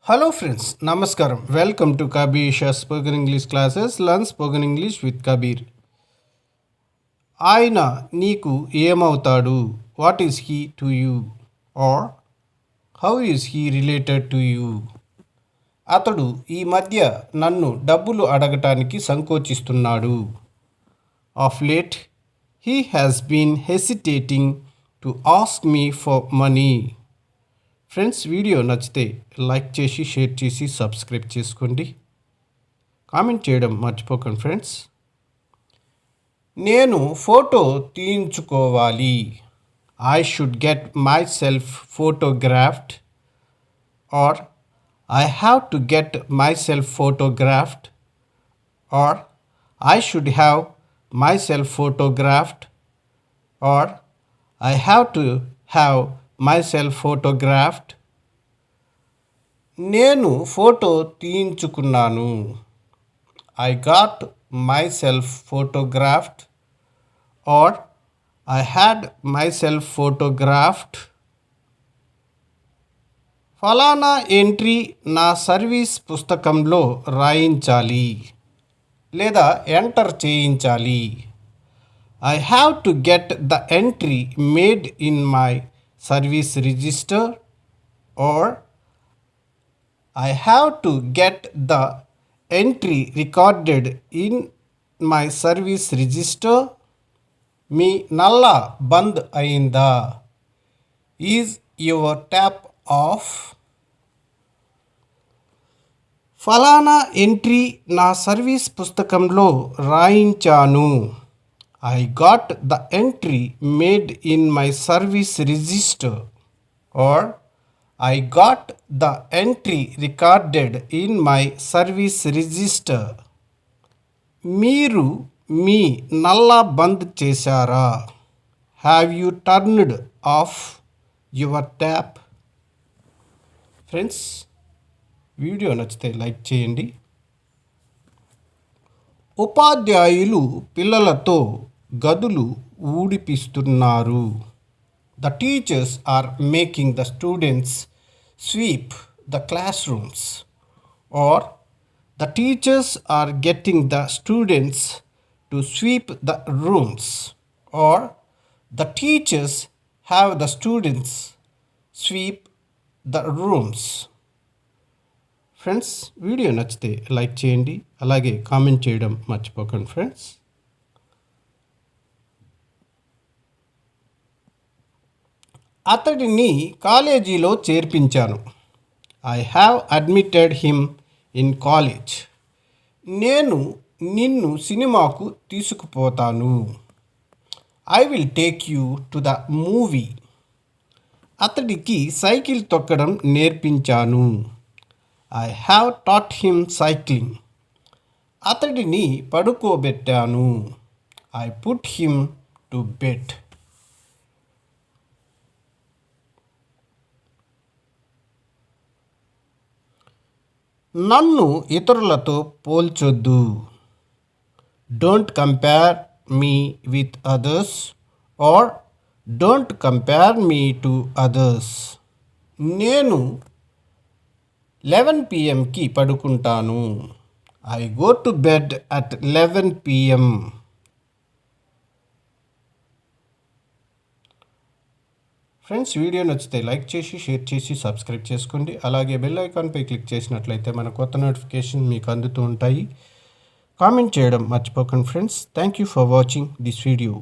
Hello friends, Namaskaram. Welcome to Kabeer Isha Spoken English classes. Learn Spoken English with Kabeer. ఆయన నీకు ఏమవుతాడు? What is he to you? Or how is he related to you? అతడు ఈ మధ్య నన్ను డబ్బులు అడగటానికి సంకోచిస్తున్నాడు. Of late, he has been hesitating to ask me for money. Friends, video నచ్చితే లైక్ చేసి షేర్ చేసి సబ్స్క్రైబ్ చేసుకోండి. కామెంట్ చేయడం మర్చిపోకండి ఫ్రెండ్స్. నేను ఫోటో తీయించుకోవాలి. I should get myself photographed. Or I have to get myself photographed. Or I should have myself photographed. Or I have to have myself photographed. నేను photo తీయించుకున్నాను. I got myself photographed. Or I had myself photographed. ఫలానా entry నా service పుస్తకంలో రాయించాలి లేదా enter చేయించాలి. I have to get the entry made in my service register. Or I have to get the entry recorded in my service register. మీ నల్ల బంద్ అయిందా? Is your tap off? ఫలానా entry నా service పుస్తకంలో రాయించాను. I got the entry made in my service register. Or I got the entry recorded in my service register. మీరు మీ నల్ల బంద్ చేశారా? Have you turned off your tap? Friends, video నచ్చితే like చేయండి. ఉపాధ్యాయులు పిల్లలతో గదులు ఊడిపిస్తున్నారు. The teachers are making the students sweep the classrooms. Or the teachers are getting the students to sweep the rooms. Or the teachers have the students sweep the rooms. Friends, video నచ్చితే like చేయండి, అలాగే comment చేయడం మర్చిపోకండి friends. అతడిని కాలేజీలో చేర్పించాను. I have admitted him in college. నేను నిన్ను సినిమాకు తీసుకుపోతాను. I will take you to the movie. అతడికి సైకిల్ తొక్కడం నేర్పించాను. I have taught him cycling. అతడిని పడుకోబెట్టాను. I put him to bed. నన్ను ఇతరులతో పోల్చొద్దు. Don't compare me with others. Or don't compare me to others. నేను 11 PM పడుకుంటాను. I go to bed at 11 PM. Friends, video నచ్చితే లైక్ చేసి share చేసి సబ్స్క్రైబ్ చేసుకోండి. అలాగే బెల్ ఐకాన్పై క్లిక్ చేసినట్లయితే మన కొత్త నోటిఫికేషన్ మీకు అందుతూ ఉంటాయి. కామెంట్ చేయడం మర్చిపోకండి friends. Thank you for watching this video.